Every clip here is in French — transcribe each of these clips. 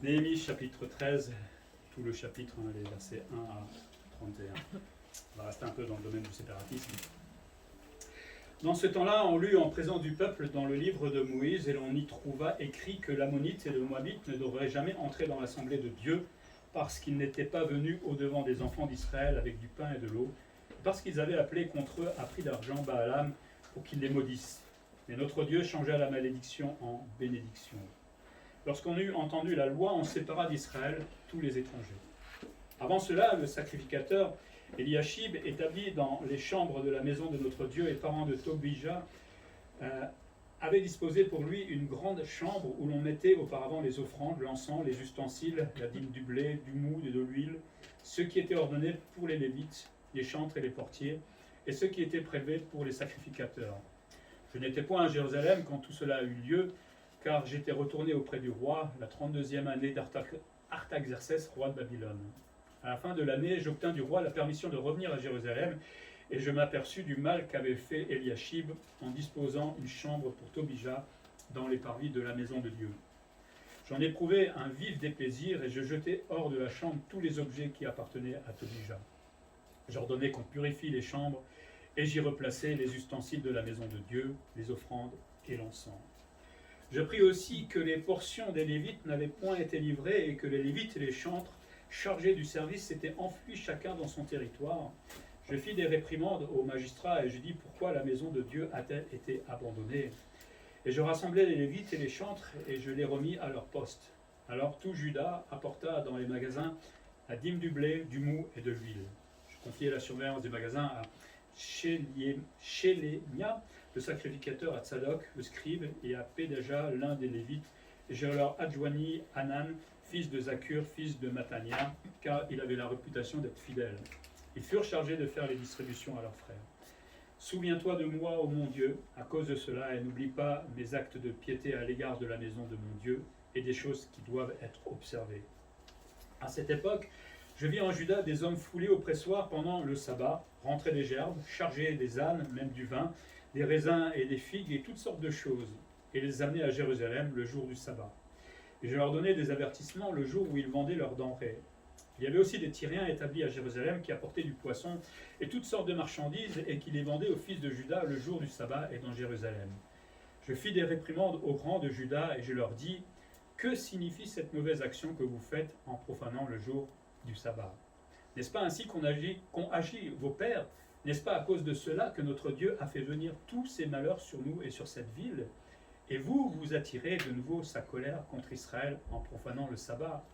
Néhémie chapitre 13, tout le chapitre, les versets 1 à 31. On va rester un peu dans le domaine du séparatisme. Dans ce temps-là, on lut en présence du peuple dans le livre de Moïse, et l'on y trouva écrit que l'Ammonite et le Moabite ne devraient jamais entrer dans l'assemblée de Dieu, parce qu'ils n'étaient pas venus au-devant des enfants d'Israël avec du pain et de l'eau, parce qu'ils avaient appelé contre eux à prix d'argent Baalam pour qu'ils les maudissent. Mais notre Dieu changea la malédiction en bénédiction. Lorsqu'on eut entendu la loi, on sépara d'Israël tous les étrangers. Avant cela, le sacrificateur Eliashib, établi dans les chambres de la maison de notre Dieu et parent de Tobija, avait disposé pour lui une grande chambre où l'on mettait auparavant les offrandes, l'encens, les ustensiles, la dîme du blé, du mou et de l'huile, ce qui était ordonné pour les Lévites, les chantres et les portiers, et ce qui était prélevé pour les sacrificateurs. Je n'étais point à Jérusalem quand tout cela a eu lieu, car j'étais retourné auprès du roi la 32e année d'Artaxerxès, roi de Babylone. À la fin de l'année, j'obtins du roi la permission de revenir à Jérusalem, et je m'aperçus du mal qu'avait fait Eliashib en disposant une chambre pour Tobija dans les parvis de la maison de Dieu. J'en éprouvai un vif déplaisir, et je jetai hors de la chambre tous les objets qui appartenaient à Tobija. J'ordonnai qu'on purifie les chambres, et j'y replaçai les ustensiles de la maison de Dieu, les offrandes et l'encens. Je pris aussi que les portions des Lévites n'avaient point été livrées, et que les Lévites et les chantres chargés du service s'étaient enfuis chacun dans son territoire. Je fis des réprimandes aux magistrats, et je dis pourquoi la maison de Dieu a-t-elle été abandonnée. Et je rassemblai les Lévites et les chantres, et je les remis à leur poste. Alors tout Juda apporta dans les magasins la dîme du blé, du mou et de l'huile. Je confiai la surveillance des magasins à Shélémia, le sacrificateur, à Tsadok, le scribe, et à Pédaja, l'un des Lévites, et je leur adjoignis Hanan, fils de Zakur, fils de Matania, car il avait la réputation d'être fidèle. Ils furent chargés de faire les distributions à leurs frères. Souviens-toi de moi, ô mon Dieu, à cause de cela, et n'oublie pas mes actes de piété à l'égard de la maison de mon Dieu, et des choses qui doivent être observées. À cette époque, je vis en Juda des hommes foulés au pressoir pendant le sabbat, rentrer des gerbes, charger des ânes, même du vin, des raisins et des figues et toutes sortes de choses, et les amener à Jérusalem le jour du sabbat. Et je leur donnais des avertissements le jour où ils vendaient leurs denrées. Il y avait aussi des Tyriens établis à Jérusalem qui apportaient du poisson et toutes sortes de marchandises et qui les vendaient aux fils de Juda le jour du sabbat et dans Jérusalem. Je fis des réprimandes aux grands de Juda et je leur dis « Que signifie cette mauvaise action que vous faites en profanant le jour du sabbat? N'est-ce pas ainsi qu'ont agi vos pères? N'est-ce pas à cause de cela que notre Dieu a fait venir tous ces malheurs sur nous et sur cette ville? Et vous, vous attirez de nouveau sa colère contre Israël en profanant le sabbat.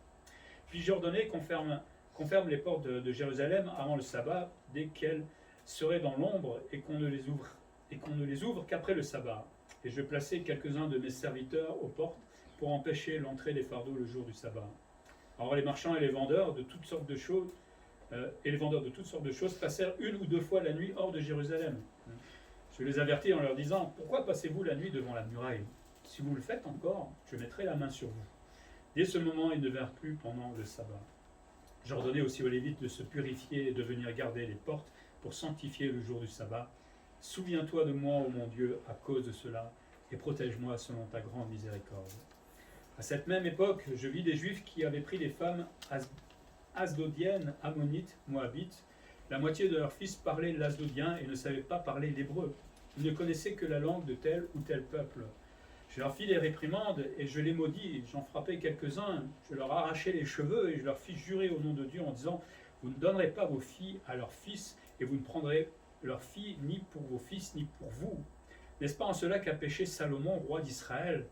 Puis j'ordonnai qu'on ferme les portes de Jérusalem avant le sabbat, dès qu'elles seraient dans l'ombre, et qu'on ne les ouvre qu'après le sabbat. Et je plaçai quelques-uns de mes serviteurs aux portes pour empêcher l'entrée des fardeaux le jour du sabbat. Alors les marchands et les vendeurs de toutes sortes de choses, passèrent une ou deux fois la nuit hors de Jérusalem. Je les avertis en leur disant « Pourquoi passez-vous la nuit devant la muraille? Si vous le faites encore, je mettrai la main sur vous. » Dès ce moment, ils ne vinrent plus pendant le sabbat. J'ordonnai aussi aux Lévites de se purifier et de venir garder les portes pour sanctifier le jour du sabbat. Souviens-toi de moi, ô mon Dieu, à cause de cela, et protège-moi selon ta grande miséricorde. À cette même époque, je vis des Juifs qui avaient pris des femmes asdodiennes, ammonites, moabites. La moitié de leurs fils parlaient l'asdodien et ne savaient pas parler l'hébreu. Ils ne connaissaient que la langue de tel ou tel peuple. Je leur fis des réprimandes et je les maudis. J'en frappai quelques-uns. Je leur arrachai les cheveux et je leur fis jurer au nom de Dieu en disant « Vous ne donnerez pas vos filles à leurs fils et vous ne prendrez leurs filles ni pour vos fils ni pour vous. N'est-ce pas en cela qu'a péché Salomon, roi d'Israël?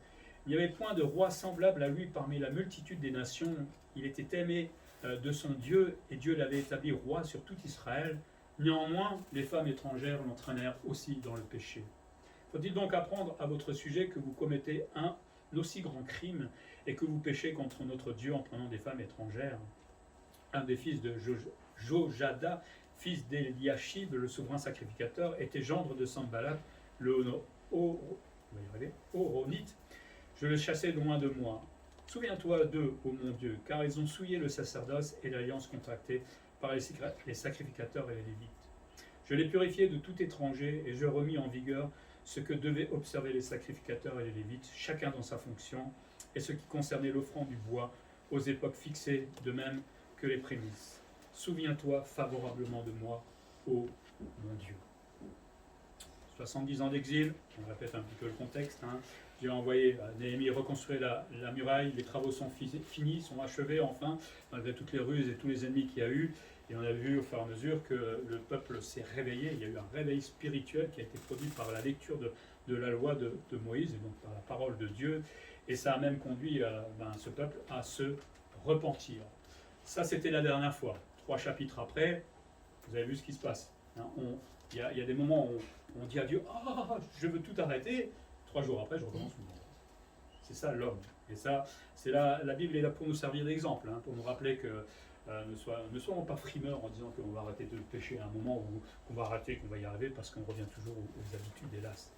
Il n'y avait point de roi semblable à lui parmi la multitude des nations. Il était aimé de son Dieu, et Dieu l'avait établi roi sur tout Israël. Néanmoins, les femmes étrangères l'entraînèrent aussi dans le péché. Faut-il donc apprendre à votre sujet que vous commettez un aussi grand crime et que vous péchez contre notre Dieu en prenant des femmes étrangères? Un des fils de Jojada, fils d'Eliashib, le souverain sacrificateur, était gendre de Sanballat, le Horonite. Je le chassai loin de moi. Souviens-toi d'eux, ô mon Dieu, car ils ont souillé le sacerdoce et l'alliance contractée par les sacrificateurs et les Lévites. Je les purifiai de tout étranger et je remis en vigueur ce que devaient observer les sacrificateurs et les Lévites, chacun dans sa fonction, et ce qui concernait l'offrande du bois aux époques fixées, de même que les prémices. Souviens-toi favorablement de moi, ô mon Dieu. 70 ans d'exil, on répète un petit peu le contexte. Dieu a envoyé Néhémie reconstruire la muraille, les travaux sont finis, sont achevés enfin, malgré toutes les ruses et tous les ennemis qu'il y a eu. Et on a vu au fur et à mesure que le peuple s'est réveillé. Il y a eu un réveil spirituel qui a été produit par la lecture de la loi de Moïse, et donc par la parole de Dieu. Et ça a même conduit ce peuple à se repentir. Ça, c'était la dernière fois. 3 chapitres après, vous avez vu ce qui se passe. Il y a des moments où on dit à Dieu « Ah, je veux tout arrêter ». 3 jours après, je recommence tout le monde. C'est ça l'homme. Et ça, c'est là, la Bible est là pour nous servir d'exemple, pour nous rappeler que ne soyons pas frimeurs en disant qu'on va arrêter de pécher à un moment où qu'on va arrêter, qu'on va y arriver, parce qu'on revient toujours aux habitudes, hélas.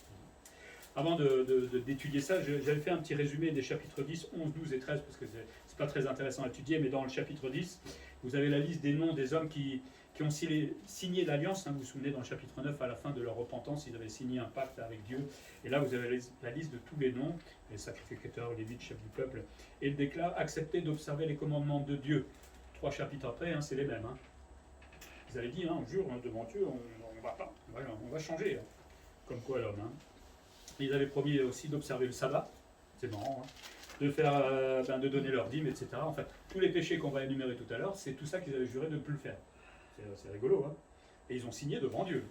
Avant d'étudier ça, j'avais fait un petit résumé des chapitres 10, 11, 12 et 13, parce que c'est pas très intéressant à étudier, mais dans le chapitre 10, vous avez la liste des noms des hommes qui ont signé l'alliance. Vous vous souvenez, dans le chapitre 9, à la fin de leur repentance, ils avaient signé un pacte avec Dieu. Et là, vous avez la liste de tous les noms, les sacrificateurs, les lévites, chefs du peuple. Et il déclare accepter d'observer les commandements de Dieu. 3 chapitres après, c'est les mêmes. Ils avaient dit, on jure devant Dieu, on va changer. Comme quoi l'homme. Ils avaient promis aussi d'observer le sabbat. C'est marrant. De donner leur dîme, etc. En fait, tous les péchés qu'on va énumérer tout à l'heure, c'est tout ça qu'ils avaient juré de ne plus le faire. C'est rigolo, Et ils ont signé devant Dieu.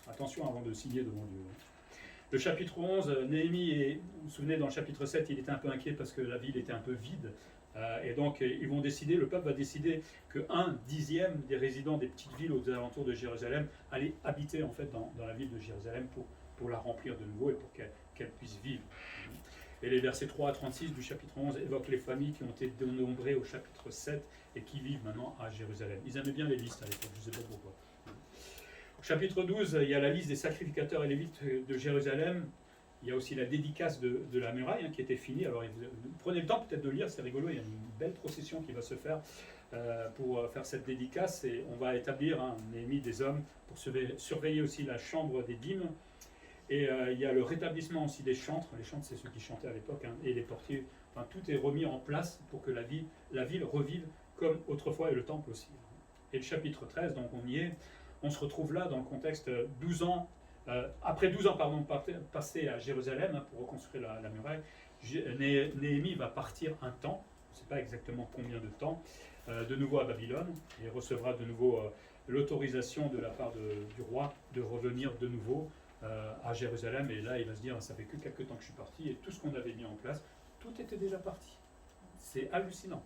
Attention avant de signer devant Dieu. Le chapitre 11, Néhémie, vous vous souvenez, dans le chapitre 7, il était un peu inquiet parce que la ville était un peu vide. Et donc, ils vont décider, le peuple va décider que 1/10 des résidents des petites villes aux alentours de Jérusalem allaient habiter en fait dans la ville de Jérusalem pour la remplir de nouveau et pour qu'elle puisse vivre. Et les versets 3 à 36 du chapitre 11 évoquent les familles qui ont été dénombrées au chapitre 7 et qui vivent maintenant à Jérusalem. Ils aimaient bien les listes à l'époque, je ne sais pas pourquoi. Au chapitre 12, il y a la liste des sacrificateurs et lévites de Jérusalem. Il y a aussi la dédicace de la muraille qui était finie. Alors prenez le temps peut-être de lire, c'est rigolo, il y a une belle procession qui va se faire pour faire cette dédicace. Et on va établir Néhémie des hommes pour surveiller aussi la chambre des dîmes. Et il y a le rétablissement aussi des chantres. Les chantres, c'est ceux qui chantaient à l'époque, et les portiers. Enfin, tout est remis en place pour que la ville revive comme autrefois, et le temple aussi. Et le chapitre 13, donc on y est. On se retrouve là dans le contexte 12 ans, après 12 ans passés à Jérusalem pour reconstruire la muraille. Néhémie va partir un temps, on ne sait pas exactement combien de temps, de nouveau à Babylone, et recevra de nouveau l'autorisation de la part du roi de revenir de nouveau à Jérusalem. Et là, il va se dire, ça fait que quelques temps que je suis parti, et tout ce qu'on avait mis en place, tout était déjà parti. C'est hallucinant.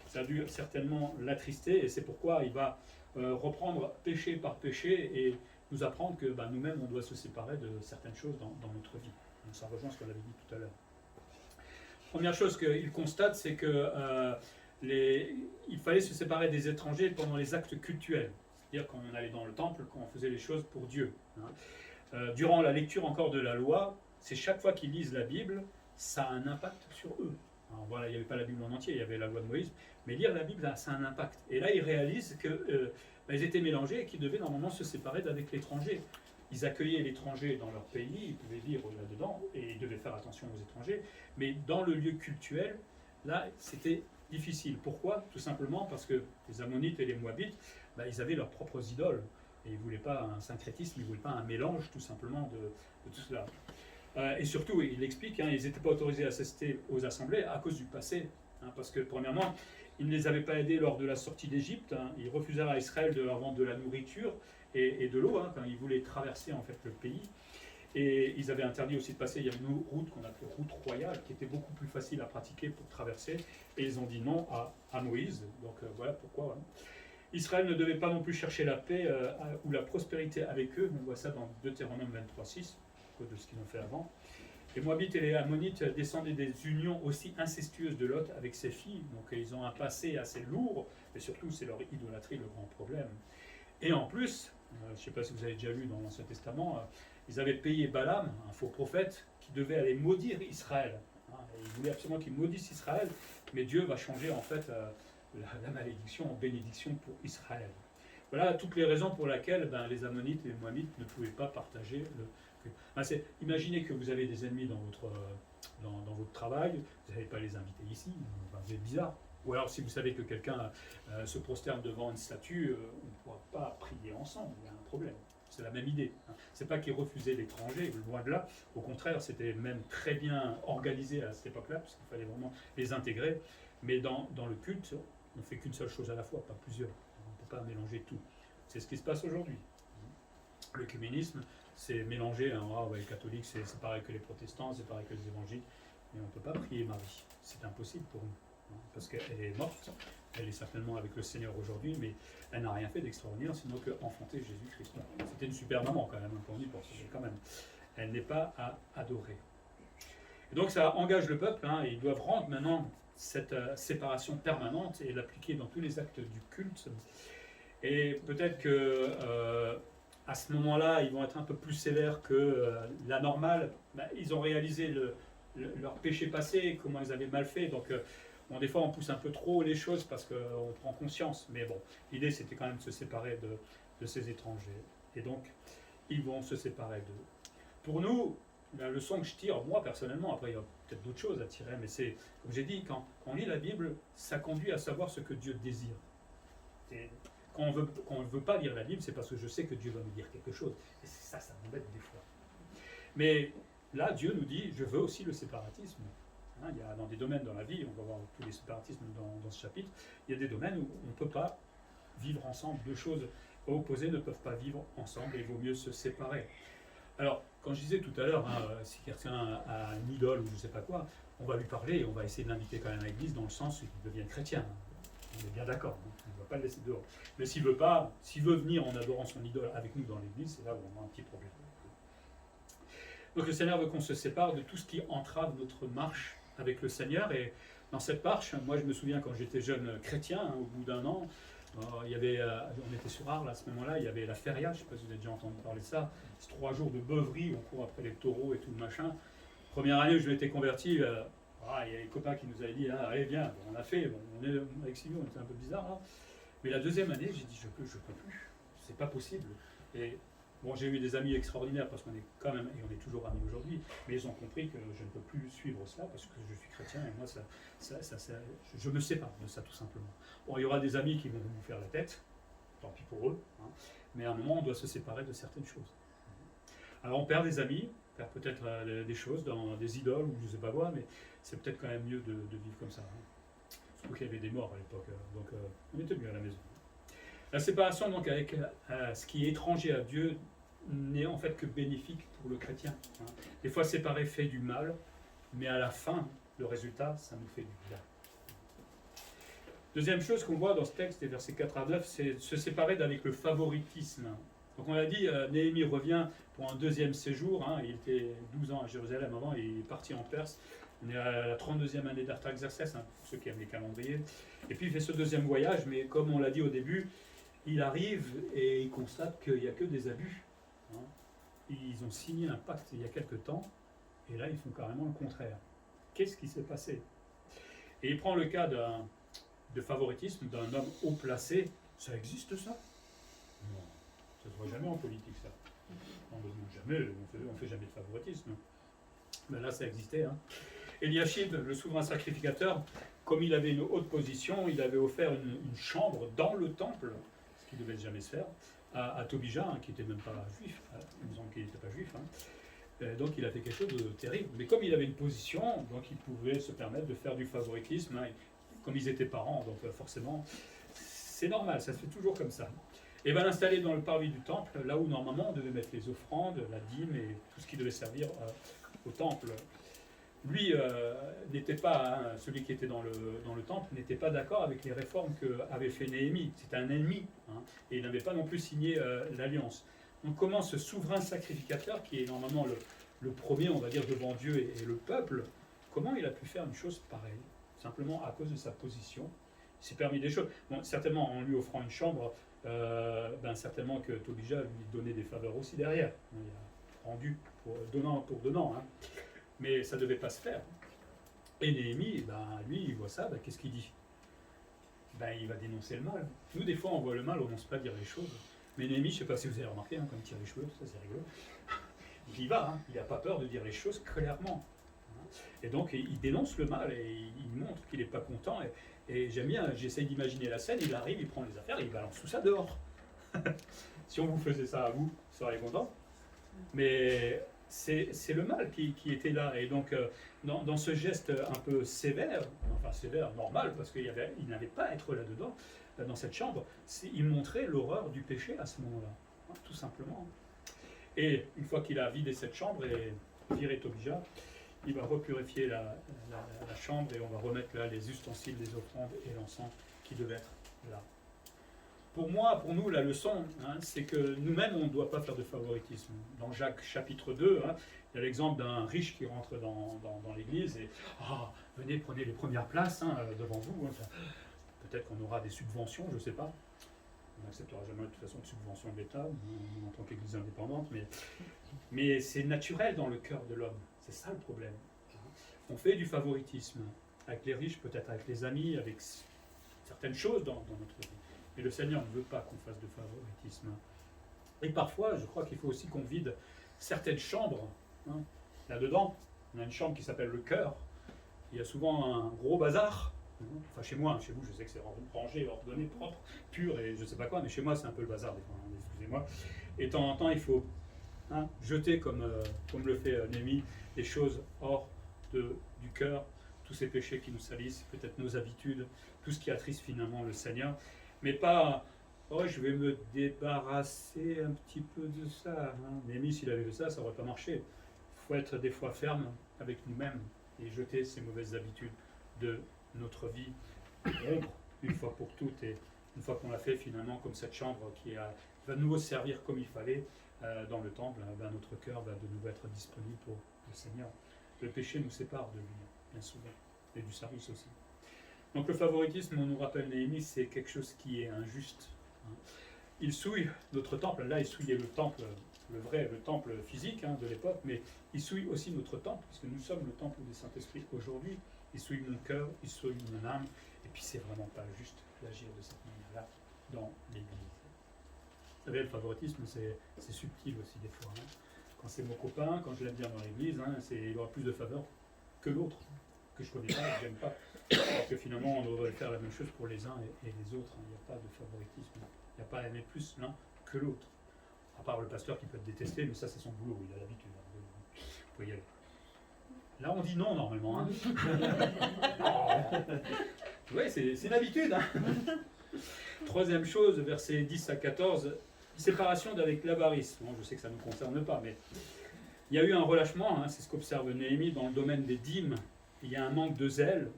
Ça a dû certainement l'attrister, et c'est pourquoi il va reprendre péché par péché et nous apprendre que nous-mêmes, on doit se séparer de certaines choses dans notre vie. Donc, ça rejoint ce qu'on avait dit tout à l'heure. Première chose qu'il constate, c'est que il fallait se séparer des étrangers pendant les actes cultuels. C'est-à-dire quand on allait dans le temple, quand on faisait les choses pour Dieu. Durant la lecture encore de la loi, c'est chaque fois qu'ils lisent la Bible, ça a un impact sur eux. Alors voilà, il n'y avait pas la Bible en entier, il y avait la loi de Moïse, mais lire la Bible, ça a un impact. Et là, ils réalisent qu'ils étaient mélangés et qu'ils devaient normalement se séparer d'avec l'étranger. Ils accueillaient l'étranger dans leur pays, ils pouvaient vivre là-dedans, et ils devaient faire attention aux étrangers. Mais dans le lieu cultuel, là, c'était difficile. Pourquoi ? Tout simplement parce que les Ammonites et les Moabites, ils avaient leurs propres idoles. Et ils ne voulaient pas un syncrétisme, ils ne voulaient pas un mélange, tout simplement, de tout cela. Et surtout, il explique, ils n'étaient pas autorisés à assister aux assemblées à cause du passé. Parce que, premièrement, ils ne les avaient pas aidés lors de la sortie d'Égypte. Ils refusèrent à Israël de leur vendre de la nourriture et de l'eau, quand ils voulaient traverser en fait le pays. Et ils avaient interdit aussi de passer. Il y a une route qu'on appelait route royale, qui était beaucoup plus facile à pratiquer pour traverser. Et ils ont dit non à Moïse. Donc voilà pourquoi. Israël ne devait pas non plus chercher la paix ou la prospérité avec eux. On voit ça dans Deutéronome 23:6, à cause de ce qu'ils ont fait avant. Les Moabites et les Ammonites descendaient des unions aussi incestueuses de Lot avec ses filles. Donc ils ont un passé assez lourd, et surtout c'est leur idolâtrie le grand problème. Et en plus, je ne sais pas si vous avez déjà lu dans l'Ancien Testament, ils avaient payé Balaam, un faux prophète, qui devait aller maudire Israël. Ils voulaient absolument qu'il maudisse Israël, mais Dieu va changer en fait la malédiction en bénédiction pour Israël. Voilà toutes les raisons pour lesquelles les Ammonites et les Moabites ne pouvaient pas partager Imaginez que vous avez des ennemis dans votre travail, vous n'allez pas les inviter ici, vous êtes bizarre. Ou alors si vous savez que quelqu'un se prosterne devant une statue, on ne pourra pas prier ensemble, il y a un problème. C'est la même idée. C'est pas qu'ils refusaient l'étranger, loin de là. Au contraire, c'était même très bien organisé à cette époque-là, parce qu'il fallait vraiment les intégrer. Mais dans le culte, on ne fait qu'une seule chose à la fois, pas plusieurs. On ne peut pas mélanger tout. C'est ce qui se passe aujourd'hui. L'œcuménisme, c'est mélanger, les catholiques, c'est pareil que les protestants, c'est pareil que les évangéliques, mais on ne peut pas prier Marie. C'est impossible pour nous, parce qu'elle est morte, elle est certainement avec le Seigneur aujourd'hui, mais elle n'a rien fait d'extraordinaire, sinon qu'enfanter Jésus-Christ. C'était une super maman quand même, on y pense, quand même. Elle n'est pas à adorer. Et donc ça engage le peuple, et ils doivent rendre maintenant cette séparation permanente et l'appliquer dans tous les actes du culte. Et peut-être que à ce moment-là, ils vont être un peu plus sévères que la normale. Ils ont réalisé leur péché passé, comment ils avaient mal fait. Donc, des fois, on pousse un peu trop les choses parce qu'on prend conscience. Mais bon, l'idée, c'était quand même de se séparer de ces étrangers. Et donc, ils vont se séparer d'eux. Pour nous, la leçon que je tire, moi personnellement, après il y a peut-être d'autres choses à tirer, mais c'est, comme j'ai dit, quand on lit la Bible, ça conduit à savoir ce que Dieu désire. Et quand on ne veut pas lire la Bible, c'est parce que je sais que Dieu va me dire quelque chose. Et ça m'embête des fois. Mais là, Dieu nous dit, je veux aussi le séparatisme. Il y a dans des domaines dans la vie, on va voir tous les séparatismes dans ce chapitre, il y a des domaines où on ne peut pas vivre ensemble. Deux choses opposées ne peuvent pas vivre ensemble et il vaut mieux se séparer. Alors, quand je disais tout à l'heure, si quelqu'un a une idole ou je ne sais pas quoi, on va lui parler et on va essayer de l'inviter quand même à l'église dans le sens où il devienne chrétien. On est bien d'accord, on ne va pas le laisser dehors. Mais s'il veut venir en adorant son idole avec nous dans l'église, c'est là où on a un petit problème. Donc le Seigneur veut qu'on se sépare de tout ce qui entrave notre marche avec le Seigneur. Et dans cette marche, moi je me souviens quand j'étais jeune chrétien, au bout d'un an, on était sur Arles à ce moment-là, il y avait la feria, je ne sais pas si vous avez déjà entendu parler de ça, c'est 3 jours de beuverie, on court après les taureaux et tout le machin. Première année où je m'étais converti, il y a les copains qui nous avaient dit, allez viens, on a fait, avec Sylvie on était un peu bizarre là. Mais la deuxième année, j'ai dit, je peux plus, c'est pas possible. Et bon, j'ai eu des amis extraordinaires parce qu'on est quand même, et on est toujours amis aujourd'hui, mais ils ont compris que je ne peux plus suivre cela parce que je suis chrétien et moi, je me sépare de ça tout simplement. Bon, il y aura des amis qui vont nous faire la tête, tant pis pour eux, mais à un moment, on doit se séparer de certaines choses. Alors, on perd des amis, on perd peut-être des choses, dans des idoles ou je ne sais pas quoi, mais c'est peut-être quand même mieux de vivre comme ça. Surtout qu'il y avait des morts à l'époque, donc on était mieux à la maison. La séparation donc avec ce qui est étranger à Dieu n'est en fait que bénéfique pour le chrétien. Des fois séparer fait du mal, mais à la fin, le résultat, ça nous fait du bien. Deuxième chose qu'on voit dans ce texte, des versets 4 à 9, c'est se séparer d'avec le favoritisme. Donc on l'a dit, Néhémie revient pour un deuxième séjour, il était 12 ans à Jérusalem avant, et il est parti en Perse. On est à la 32e année d'Artaxerxès, pour ceux qui aiment les calendriers. Et puis il fait ce deuxième voyage, mais comme on l'a dit au début, il arrive et il constate qu'il n'y a que des abus. Ils ont signé un pacte il y a quelque temps, et là ils font carrément le contraire. Qu'est-ce qui s'est passé? Et il prend le cas de favoritisme d'un homme haut placé. Ça existe ça? Non, ça ne se voit jamais en politique ça. Jamais, on ne fait jamais de favoritisme. Mais là ça existait. Eliashib, le souverain sacrificateur, comme il avait une haute position, il avait offert une chambre dans le temple, ce qui ne devait jamais se faire, à Tobija, qui n'était même pas juif, il me semble qu'il n'était pas juif. Donc il a fait quelque chose de terrible. Mais comme il avait une position, donc il pouvait se permettre de faire du favoritisme, comme ils étaient parents, donc forcément, c'est normal, ça se fait toujours comme ça. Et va l'installer dans le parvis du temple, là où normalement on devait mettre les offrandes, la dîme et tout ce qui devait servir au temple. Lui n'était pas, celui qui était dans le temple, n'était pas d'accord avec les réformes qu'avait fait Néhémie. C'était un ennemi, et il n'avait pas non plus signé l'alliance. Donc comment ce souverain sacrificateur, qui est normalement le premier, on va dire, devant Dieu et le peuple, comment il a pu faire une chose pareille? Simplement à cause de sa position. Il s'est permis des choses. Bon, certainement, en lui offrant une chambre, certainement que Tobija lui donnait des faveurs aussi derrière. Il a rendu donnant pour donnant. Mais ça ne devait pas se faire. Et Néhémie, lui, il voit ça, qu'est-ce qu'il dit? Il va dénoncer le mal. Nous, des fois, on voit le mal, on n'ose pas dire les choses. Mais Néhémie, je ne sais pas si vous avez remarqué, quand il tire les cheveux, ça c'est rigolo. il y va, hein. Il n'a pas peur de dire les choses clairement. Et donc il dénonce le mal et il montre qu'il n'est pas content. Et j'aime bien, j'essaye d'imaginer la scène, il arrive, il prend les affaires et il balance tout ça dehors. Si on vous faisait ça à vous, vous seriez content. Mais c'est le mal qui était là. Et donc dans ce geste un peu sévère, enfin sévère, normal, parce qu'il n'avait pas à être là-dedans, dans cette chambre, il montrait l'horreur du péché à ce moment-là, hein, tout simplement. Et une fois qu'il a vidé cette chambre et viré Tobija, il va repurifier la chambre et on va remettre là les ustensiles, les offrandes et l'encens qui devaient être là. Pour moi, pour nous, la leçon, hein, c'est que nous-mêmes, on ne doit pas faire de favoritisme. Dans Jacques chapitre 2, hein, il y a l'exemple d'un riche qui rentre dans l'église et venez, prenez les premières places hein, devant vous. Hein. Peut-être qu'on aura des subventions, je ne sais pas. On n'acceptera jamais de toute façon de subvention de l'État en tant qu'église indépendante, mais c'est naturel dans le cœur de l'homme. C'est ça le problème. On fait du favoritisme avec les riches, peut-être avec les amis, avec certaines choses dans notre vie. Mais le Seigneur ne veut pas qu'on fasse de favoritisme. Et parfois, je crois qu'il faut aussi qu'on vide certaines chambres. Hein. Là-dedans, on a une chambre qui s'appelle le cœur. Il y a souvent un gros bazar. Enfin, chez moi, chez vous, je sais que c'est rangé, ordonné, propre, pur, et je ne sais pas quoi, mais chez moi, c'est un peu le bazar, des fois, hein, excusez-moi. Et de temps en temps, il faut jeter, comme le fait Néhémie, les choses hors du cœur, tous ces péchés qui nous salissent, peut-être nos habitudes, tout ce qui attriste finalement le Seigneur, mais pas je vais me débarrasser un petit peu de ça. Hein. Néhémie, s'il avait fait ça, ça n'aurait pas marché. Il faut être des fois ferme avec nous-mêmes et jeter ces mauvaises habitudes de notre vie, rompre une fois pour toutes, et une fois qu'on l'a fait finalement, comme cette chambre qui va nous servir comme il fallait dans le temple, notre cœur va de nouveau être disponible pour le Seigneur. Le péché nous sépare de lui, bien souvent, et du service aussi. Donc le favoritisme, on nous rappelle Néhémie, c'est quelque chose qui est injuste. Hein. Il souille notre temple, là il souillait le temple, le temple physique de l'époque, mais il souille aussi notre temple, puisque nous sommes le temple du Saint-Esprit aujourd'hui. Il souille mon cœur, il souille mon âme, et puis c'est vraiment pas juste d'agir de cette manière-là dans l'Église. Vous savez, le favoritisme, c'est subtil aussi des fois. Hein. Quand c'est mon copain, quand je l'aime bien dans l'Église, il aura plus de faveur que l'autre, que je connais pas, que j'aime pas. Alors que finalement, on devrait faire la même chose pour les uns et les autres. Il n'y a pas de favoritisme. Il n'y a pas à aimer plus l'un que l'autre. À part le pasteur qui peut être détesté, mais ça c'est son boulot, il a l'habitude. Vous pouvez y aller. Là, on dit non, normalement. Hein. Oui, c'est l'habitude. Hein. Troisième chose, versets 10 à 14, séparation d'avec l'avarice. Bon, je sais que ça ne nous concerne pas, mais il y a eu un relâchement, c'est ce qu'observe Néhémie dans le domaine des dîmes. Il y a un manque de zèle,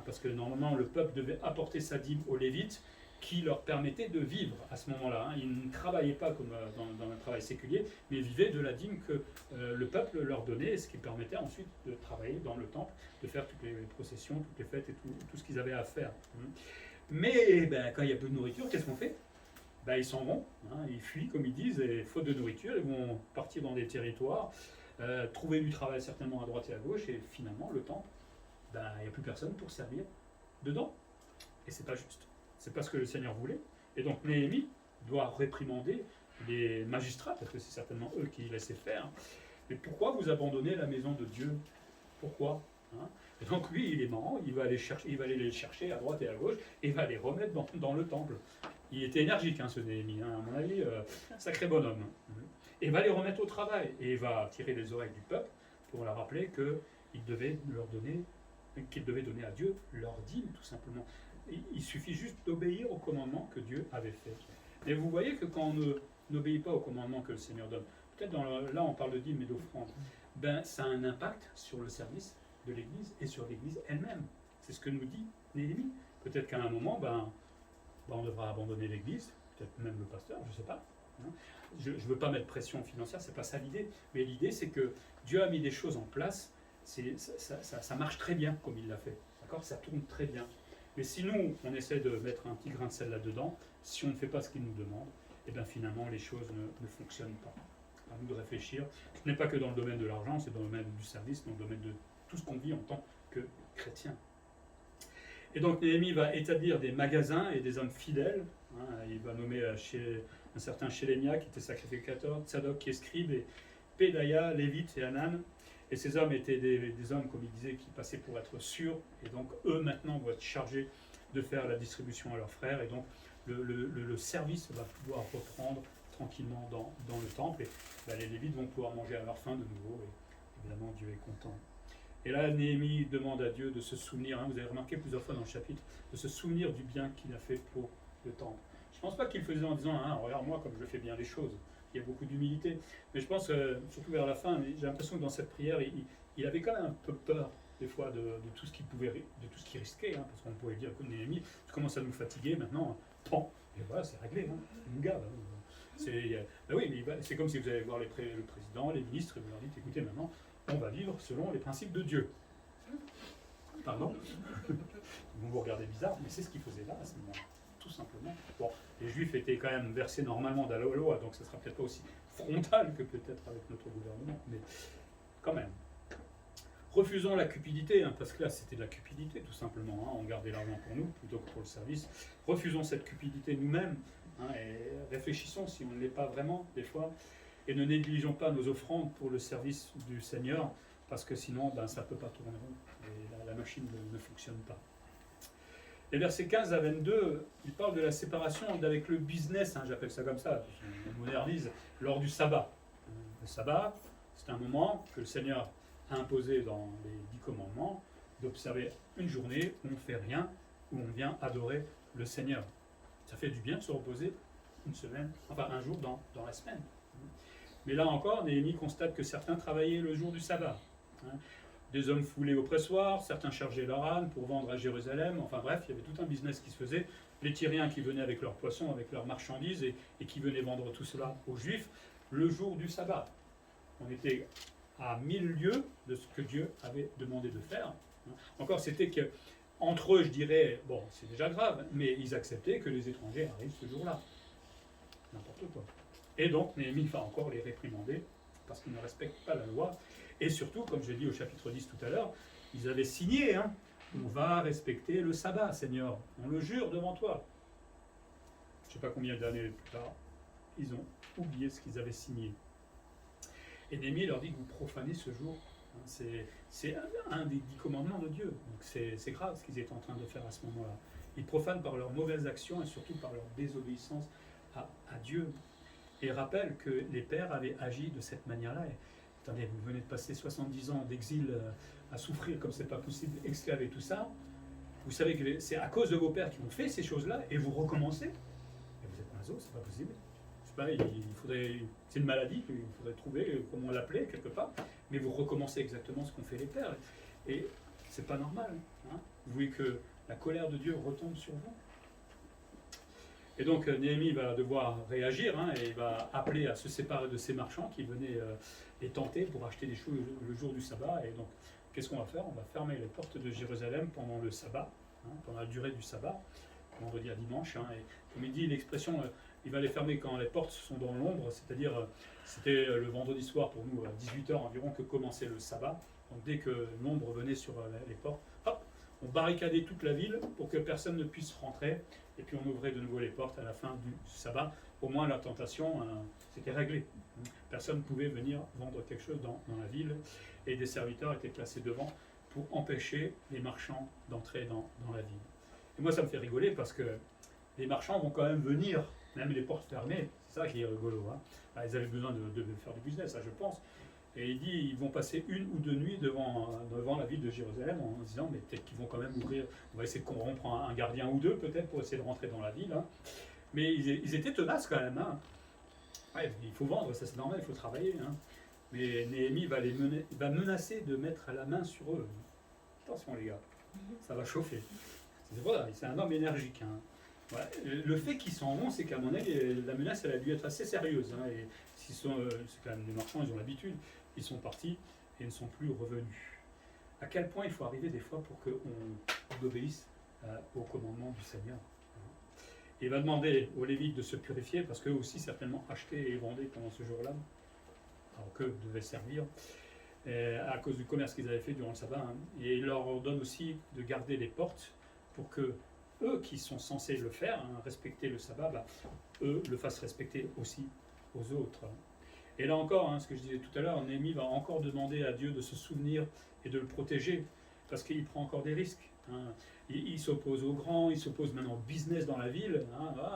parce que normalement, le peuple devait apporter sa dîme aux Lévites, qui leur permettait de vivre à ce moment-là. Ils ne travaillaient pas comme dans un travail séculier, mais vivaient de la dîme que le peuple leur donnait, ce qui permettait ensuite de travailler dans le temple, de faire toutes les processions, toutes les fêtes et tout ce qu'ils avaient à faire. Mais quand il y a peu de nourriture, qu'est-ce qu'on fait ? Ils s'en vont, ils fuient comme ils disent, et faute de nourriture, ils vont partir dans des territoires, trouver du travail certainement à droite et à gauche, et finalement le temple, il n'y a plus personne pour servir dedans. Et c'est pas juste. C'est pas ce que le Seigneur voulait. Et donc Néhémie doit réprimander les magistrats, parce que c'est certainement eux qui laissaient faire. Mais pourquoi vous abandonnez la maison de Dieu ? Pourquoi ? Et donc lui, il est marrant, il va aller les chercher à droite et à gauche, et va les remettre dans le temple. Il était énergique, ce Néhémie, à mon avis, sacré bonhomme. Et va les remettre au travail, et il va tirer les oreilles du peuple pour leur rappeler qu'ils devaient donner à Dieu leur dîme, tout simplement. Il suffit juste d'obéir au commandement que Dieu avait fait. Et vous voyez que quand on n'obéit pas au commandement que le Seigneur donne, peut-être là on parle de dîme et d'offrande, ça a un impact sur le service de l'Église et sur l'Église elle-même. C'est ce que nous dit Néhémie. Peut-être qu'à un moment, on devra abandonner l'Église, peut-être même le pasteur, je ne sais pas. Je ne veux pas mettre pression financière, c'est pas ça l'idée. Mais l'idée, c'est que Dieu a mis des choses en place, ça marche très bien comme il l'a fait. D'accord ? Ça tourne très bien. Mais si nous, on essaie de mettre un petit grain de sel là-dedans, si on ne fait pas ce qu'il nous demande, finalement, les choses ne fonctionnent pas. À nous de réfléchir. Ce n'est pas que dans le domaine de l'argent, c'est dans le domaine du service, dans le domaine de tout ce qu'on vit en tant que chrétien. Et donc Néhémie va établir des magasins et des hommes fidèles. Il va nommer un certain Chélémia qui était sacrificateur, Tsadok qui est scribe, et Pédaïa, Lévite et Hanan. Et ces hommes étaient des hommes, comme il disait, qui passaient pour être sûrs. Et donc, eux, maintenant, vont être chargés de faire la distribution à leurs frères. Et donc, le service va pouvoir reprendre tranquillement dans le temple. Et les Lévites vont pouvoir manger à leur faim de nouveau. Et évidemment, Dieu est content. Et là, Néhémie demande à Dieu de se souvenir, vous avez remarqué plusieurs fois dans le chapitre, de se souvenir du bien qu'il a fait pour le temple. Je ne pense pas qu'il le faisait en disant, regarde-moi comme je fais bien les choses. Il y a beaucoup d'humilité. Mais je pense, surtout vers la fin, j'ai l'impression que dans cette prière, il avait quand même un peu peur, des fois, de tout ce qu'il pouvait, de tout ce qu'il risquait. Parce qu'on pourrait dire, comme Néhémie, tu commences à nous fatiguer, maintenant, pan, et voilà, c'est réglé, une garde. C'est comme si vous allez voir le président, les ministres, et vous leur dites, écoutez, maintenant, on va vivre selon les principes de Dieu. Pardon. Ils vont vous regarder bizarre, mais c'est ce qu'ils faisaient là, à ce moment-là, tout simplement. Bon, les Juifs étaient quand même versés normalement dans la loi, donc ça ne sera peut-être pas aussi frontal que peut-être avec notre gouvernement, mais quand même. Refusons la cupidité, parce que là c'était de la cupidité tout simplement, on gardait l'argent pour nous plutôt que pour le service. Refusons cette cupidité nous-mêmes, et réfléchissons si on ne l'est pas vraiment des fois, et ne négligeons pas nos offrandes pour le service du Seigneur, parce que sinon ça ne peut pas tourner rond, et la machine ne fonctionne pas. Les versets 15 à 22, il parle de la séparation avec le business, j'appelle ça comme ça, on modernise, lors du sabbat. Le sabbat, c'est un moment que le Seigneur a imposé dans les 10 commandements, d'observer une journée où on ne fait rien, où on vient adorer le Seigneur. Ça fait du bien de se reposer une semaine, enfin un jour dans la semaine. Mais là encore, Néhémie constate que certains travaillaient le jour du sabbat. Des hommes foulés au pressoir, certains chargeaient leur âne pour vendre à Jérusalem. Enfin bref, il y avait tout un business qui se faisait. Les Tyriens qui venaient avec leurs poissons, avec leurs marchandises et qui venaient vendre tout cela aux Juifs le jour du sabbat. On était à 1000 lieues de ce que Dieu avait demandé de faire. Encore, c'était que, entre eux, je dirais, bon, c'est déjà grave, mais ils acceptaient que les étrangers arrivent ce jour-là. N'importe quoi. Et donc, Néhémie va encore les réprimander parce qu'ils ne respectent pas la loi. Et surtout, comme je l'ai dit au chapitre 10 tout à l'heure, ils avaient signé, on va respecter le sabbat, Seigneur. On le jure devant toi. Je ne sais pas combien d'années plus tard, ils ont oublié ce qu'ils avaient signé. Et Néhémie leur dit que vous profanez ce jour. C'est un des 10 commandements de Dieu. Donc c'est grave ce qu'ils étaient en train de faire à ce moment-là. Ils profanent par leurs mauvaises actions et surtout par leur désobéissance à Dieu. Et rappelle que les pères avaient agi de cette manière-là. Et, attendez, vous venez de passer 70 ans d'exil à souffrir comme c'est pas possible, esclave et tout ça. Vous savez que c'est à cause de vos pères qui ont fait ces choses-là et vous recommencez. Et vous êtes maso, c'est pas possible. C'est une maladie qu'il faudrait trouver, comment l'appeler, quelque part, mais vous recommencez exactement ce qu'ont fait les pères. Et c'est pas normal. Vous voulez que la colère de Dieu retombe sur vous. Et donc Néhémie va devoir réagir, et il va appeler à se séparer de ces marchands qui venaient les tenter pour acheter des choses le jour du sabbat. Et donc, qu'est-ce qu'on va faire? On va fermer les portes de Jérusalem pendant le sabbat, pendant la durée du sabbat, vendredi à dimanche. Et comme il dit, l'expression... il va les fermer quand les portes sont dans l'ombre, c'est-à-dire c'était le vendredi soir pour nous à 18h environ que commençait le sabbat. Donc dès que l'ombre venait sur les portes, hop, on barricadait toute la ville pour que personne ne puisse rentrer. Et puis on ouvrait de nouveau les portes à la fin du sabbat. Au moins la tentation, c'était réglé. Personne ne pouvait venir vendre quelque chose dans la ville. Et des serviteurs étaient placés devant pour empêcher les marchands d'entrer dans la ville. Et moi ça me fait rigoler parce que les marchands vont quand même venir, même les portes fermées, c'est ça qui est rigolo. Ils avaient besoin de faire du business, ça je pense. Et il dit, ils vont passer 1 ou 2 nuits devant la ville de Jérusalem en disant, mais peut-être qu'ils vont quand même ouvrir, on va essayer de corrompre un gardien ou deux peut-être pour essayer de rentrer dans la ville. Mais ils étaient tenaces quand même. Ouais, il faut vendre, ça c'est normal, il faut travailler. Mais Néhémie va menacer de mettre la main sur eux. Attention les gars, ça va chauffer. C'est un homme énergique. Ouais. Le fait qu'ils s'en vont, c'est qu'à mon avis, la menace, elle a dû être assez sérieuse. Et c'est quand même des marchands, ils ont l'habitude. Ils sont partis et ne sont plus revenus. À quel point il faut arriver des fois pour qu'on obéisse au commandement du Seigneur. Et il va demander aux Lévites de se purifier parce qu'eux aussi certainement achetaient et vendaient pendant ce jour-là, alors qu'eux devaient servir à cause du commerce qu'ils avaient fait durant le sabbat. Et il leur ordonne aussi de garder les portes pour que eux qui sont censés le faire, respecter le sabbat, eux le fassent respecter aussi aux autres. Et là encore, ce que je disais tout à l'heure, Néhémie va encore demander à Dieu de se souvenir et de le protéger, parce qu'il prend encore des risques. Il s'oppose aux grands, il s'oppose maintenant au business dans la ville.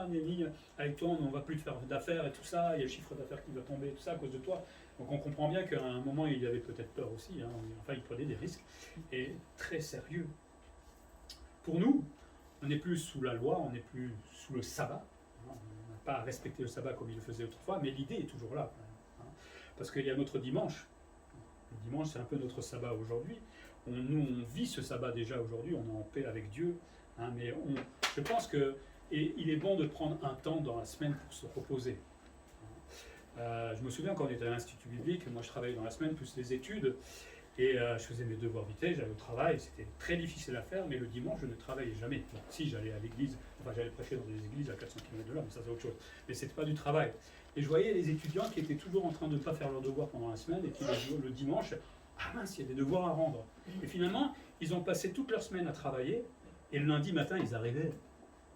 Néhémie, avec toi, on ne va plus te faire d'affaires et tout ça, il y a le chiffre d'affaires qui va tomber, tout ça à cause de toi. Donc on comprend bien qu'à un moment, il avait peut-être peur aussi. Enfin, il prenait des risques, et très sérieux. Pour nous, on n'est plus sous la loi, on n'est plus sous le sabbat. On n'a pas à respecter le sabbat comme il le faisait autrefois, mais l'idée est toujours là. Parce qu'il y a notre dimanche. Le dimanche, c'est un peu notre sabbat aujourd'hui. Nous, on vit ce sabbat déjà aujourd'hui, on est en paix avec Dieu. Mais je pense qu'il est bon de prendre un temps dans la semaine pour se reposer. Je me souviens quand on était à l'Institut biblique, moi je travaillais dans la semaine, plus les études, et je faisais mes devoirs vite, j'allais au travail, c'était très difficile à faire, mais le dimanche je ne travaillais jamais. Bon, si j'allais à l'église, j'allais prêcher dans des églises à 400 km de là, mais ça c'est autre chose. Mais c'était pas du travail. Et je voyais les étudiants qui étaient toujours en train de ne pas faire leurs devoirs pendant la semaine, et qui le dimanche, mince, il y a des devoirs à rendre. Et finalement, ils ont passé toute leur semaine à travailler, et le lundi matin, ils arrivaient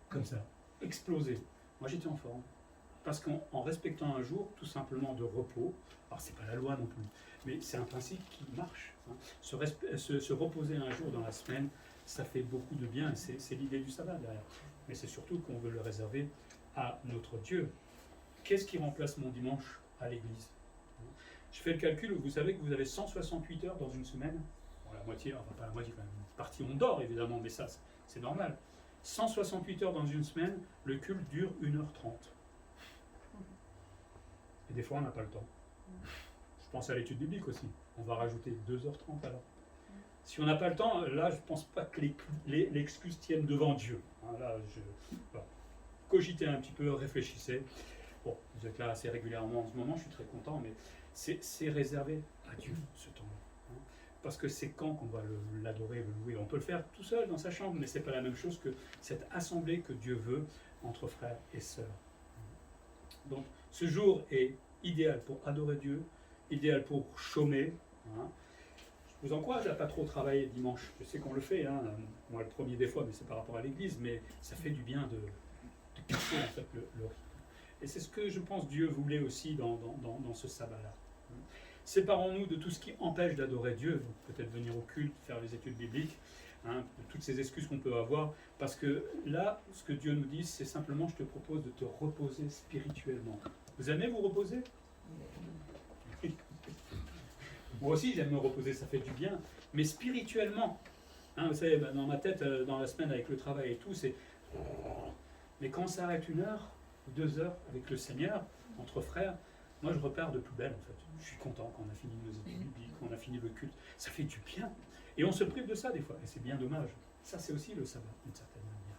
comme ça, explosés. Moi j'étais en forme. Parce qu'en respectant un jour, tout simplement de repos, alors c'est pas la loi non plus, mais c'est un principe qui marche. Se reposer un jour dans la semaine, ça fait beaucoup de bien, c'est l'idée du sabbat derrière. Mais c'est surtout qu'on veut le réserver à notre Dieu. Qu'est-ce qui remplace mon dimanche à l'église? Je fais le calcul, vous savez que vous avez 168 heures dans une semaine. Bon, la moitié, enfin pas la moitié quand même, une partie on dort évidemment, mais ça c'est normal. 168 heures dans une semaine, le culte dure 1h30. Et des fois, on n'a pas le temps. Je pense à l'étude biblique aussi. On va rajouter 2h30 alors. Si on n'a pas le temps, là, je ne pense pas que l'excuse tienne devant Dieu. Cogitez un petit peu, réfléchissez. Bon, vous êtes là assez régulièrement en ce moment, je suis très content, mais c'est réservé à Dieu, ce temps-là. Parce que c'est quand qu'on va l'adorer, le louer. On peut le faire tout seul dans sa chambre, mais ce n'est pas la même chose que cette assemblée que Dieu veut entre frères et sœurs. Donc, ce jour est idéal pour adorer Dieu, idéal pour chômer. Je vous encourage à ne pas trop travailler dimanche. Je sais qu'on le fait, moi le premier des fois, mais c'est par rapport à l'église, mais ça fait du bien de casser en fait, le rythme. Et c'est ce que je pense Dieu voulait aussi dans ce sabbat-là. Séparons-nous de tout ce qui empêche d'adorer Dieu, peut-être venir au culte, faire les études bibliques, de toutes ces excuses qu'on peut avoir, parce que là, ce que Dieu nous dit, c'est simplement, je te propose de te reposer spirituellement. Vous aimez vous reposer? Moi aussi, j'aime me reposer, ça fait du bien, mais spirituellement, vous savez, dans ma tête, dans la semaine avec le travail et tout, c'est... Mais quand on s'arrête 1 heure, 2 heures avec le Seigneur, entre frères, moi je repars de plus belle en fait. Je suis content quand on a fini nos études bibliques, quand on a fini le culte, ça fait du bien. Et on se prive de ça des fois, et c'est bien dommage. Ça c'est aussi le sabbat d'une certaine manière.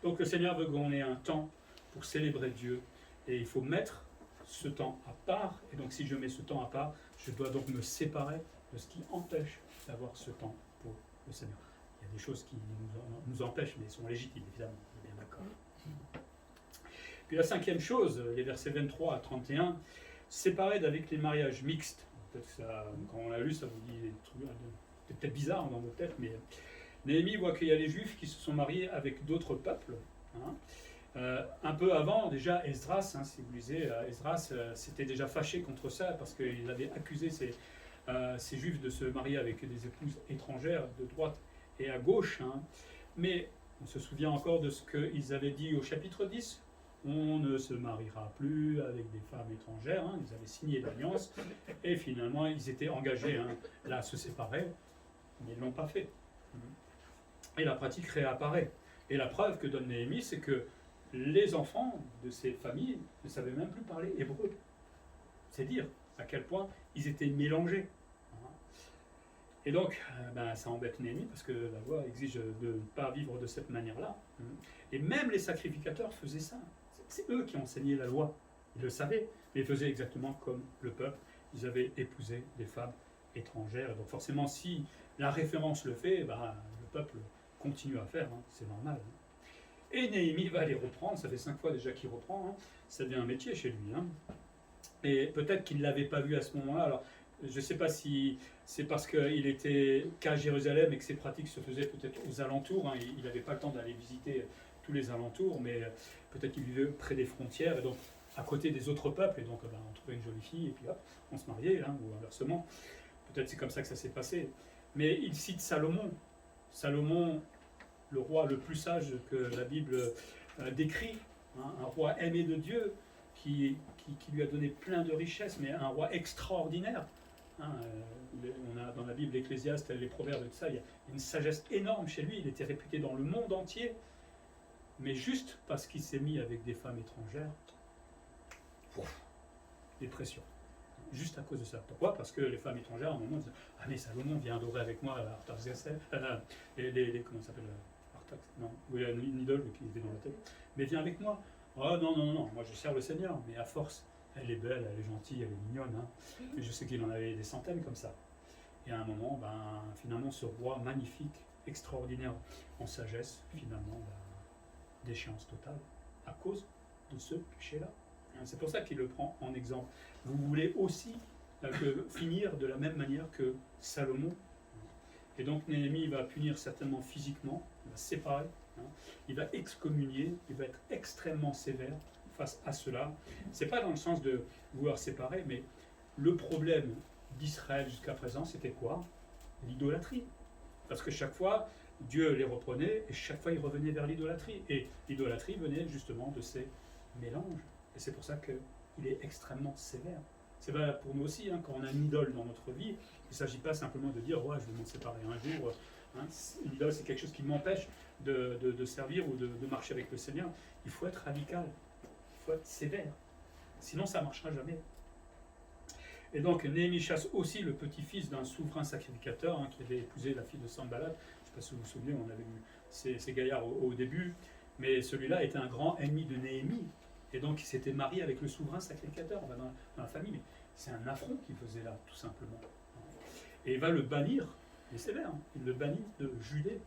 Donc le Seigneur veut qu'on ait un temps pour célébrer Dieu, et il faut mettre ce temps à part. Et donc si je mets ce temps à part, je dois donc me séparer de ce qui empêche d'avoir ce temps pour le Seigneur. Il y a des choses qui nous empêchent, mais sont légitimes évidemment, on est bien d'accord. Puis la 5e chose, les versets 23 à 31, séparés d'avec les mariages mixtes. Peut-être que ça, quand on l'a lu, ça vous dit des trucs peut-être bizarres dans vos têtes, mais Néhémie voit qu'il y a les Juifs qui se sont mariés avec d'autres peuples. Un peu avant, déjà, Esdras, si vous lisez, Esdras s'était déjà fâché contre ça parce qu'il avait accusé ces Juifs de se marier avec des épouses étrangères de droite et à gauche. Mais on se souvient encore de ce qu'ils avaient dit au chapitre 10. On ne se mariera plus avec des femmes étrangères. Ils avaient signé l'alliance et finalement ils étaient engagés là à se séparer, mais ils ne l'ont pas fait. Et la pratique réapparaît. Et la preuve que donne Néhémie, c'est que les enfants de ces familles ne savaient même plus parler hébreu. C'est dire à quel point ils étaient mélangés. Et donc, ça embête Néhémie parce que la loi exige de ne pas vivre de cette manière-là. Et même les sacrificateurs faisaient ça. C'est eux qui enseignaient la loi. Ils le savaient, mais ils faisaient exactement comme le peuple. Ils avaient épousé des femmes étrangères. Et donc forcément, si la référence le fait, le peuple continue à faire. C'est normal. Et Néhémie va les reprendre. Ça fait 5 fois déjà qu'il reprend. Ça devient un métier chez lui. Et peut-être qu'il ne l'avait pas vu à ce moment-là. Alors, je ne sais pas si c'est parce qu'il était qu'à Jérusalem et que ses pratiques se faisaient peut-être aux alentours. Il n'avait pas le temps d'aller visiter tous les alentours, mais peut-être qu'il vivait près des frontières. Et donc, à côté des autres peuples, et donc on trouvait une jolie fille, et puis hop, on se mariait, hein, ou inversement. Peut-être c'est comme ça que ça s'est passé. Mais il cite Salomon. Salomon, le roi le plus sage que la Bible décrit, hein, un roi aimé de Dieu, qui lui a donné plein de richesses, mais un roi extraordinaire. Hein, on a dans la Bible l'Ecclésiaste, les Proverbes, tout ça, il y a une sagesse énorme chez lui, il était réputé dans le monde entier, mais juste parce qu'il s'est mis avec des femmes étrangères, dépression. Juste à cause de ça. Pourquoi? Parce que les femmes étrangères, à un moment, disent « Ah mais Salomon vient adorer avec moi à Artaxerxès, comment ça s'appelle Artax, non, oui, une idole qui était dans la tête. Mais viens avec moi. Oh non, non, non, moi je sers le Seigneur, mais à force, elle est belle, elle est gentille, elle est mignonne. Hein. Et je sais qu'il en avait des centaines comme ça. Et à un moment, finalement, ce roi magnifique, extraordinaire en sagesse, finalement, déchéance totale à cause de ce péché-là. C'est pour ça qu'il le prend en exemple. Vous voulez aussi finir de la même manière que Salomon. Et donc Néhémie va punir certainement physiquement, il va séparer, hein, il va excommunier, il va être extrêmement sévère face à cela. C'est pas dans le sens de vouloir séparer, mais le problème d'Israël jusqu'à présent, c'était quoi? L'idolâtrie. Parce que chaque fois, Dieu les reprenait et chaque fois, il revenait vers l'idolâtrie. Et l'idolâtrie venait justement de ces mélanges. Et c'est pour ça qu'il est extrêmement sévère. C'est valable pour nous aussi, hein, quand on a une idole dans notre vie, il ne s'agit pas simplement de dire « ouais, je vais m'en séparer un jour hein. ». Une idole, c'est quelque chose qui m'empêche de servir ou de marcher avec le Seigneur. Il faut être radical, il faut être sévère. Sinon, ça ne marchera jamais. Et donc, Néhémie chasse aussi le petit-fils d'un souverain sacrificateur hein, qui avait épousé la fille de Sanballat. Je ne sais pas si vous vous souvenez, on avait vu ces gaillards au début. Mais celui-là était un grand ennemi de Néhémie. Et donc, il s'était marié avec le souverain sacrificateur dans la famille. Mais c'est un affront qu'il faisait là, tout simplement. Et il va le bannir, il est sévère, hein, il le bannit de Judée.